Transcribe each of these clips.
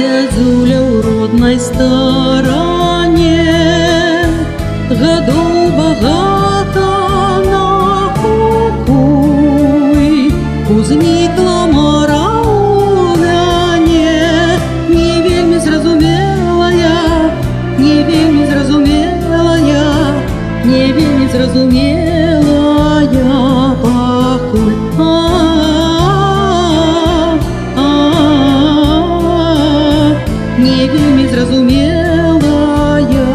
зязюля ў роднай старане, гадоў багата накупуй. Узнікла мара ў мяне, не вельмі зразумелая, не вельмі зразумелая, не вельмі зразумелая пакуль. Не вельмі зразумелая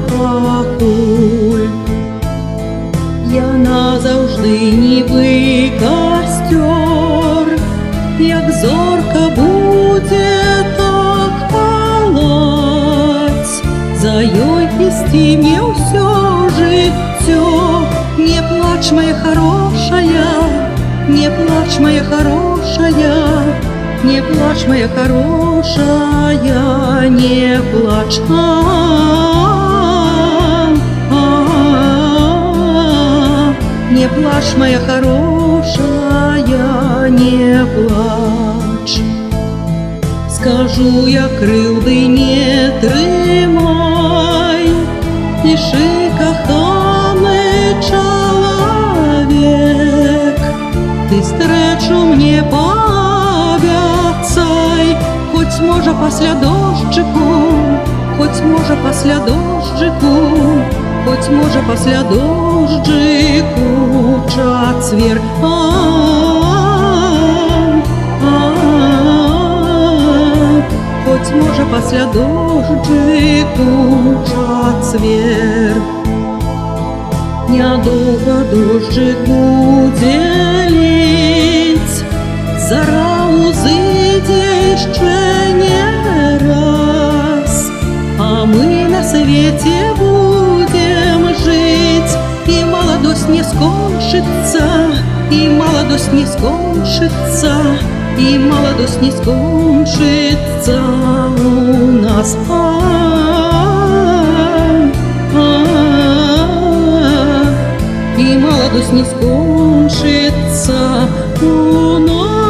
пакуль. Яна заўжды нібы касцёр, як зорка будзе так палаць. За ёй ісці мне ўсё жыццё. Не плач, моя хорошая, не плач, моя хорошая, не плач, моя хорошая, не плач. Не плачь, моя хорошая, не плачь. Скажу я, крыўды не трымай, пішы, каханы чалавек. Ты стрэчу мне паабяцай, хоць можа пасля дожджыку, хоць можа пасля дожджыку, хоць можа пасля дожджыку чацвер. Хоць можа пасля дожджыку чацвер. Нядоўга дожджык будзе ліць, зара ўзыдзе яшчэ не раз, а мы на свеце будем жить, и молодость не скончится, и молодость не скончится, и молодость не скончится у нас. И молодость не скончится у нас.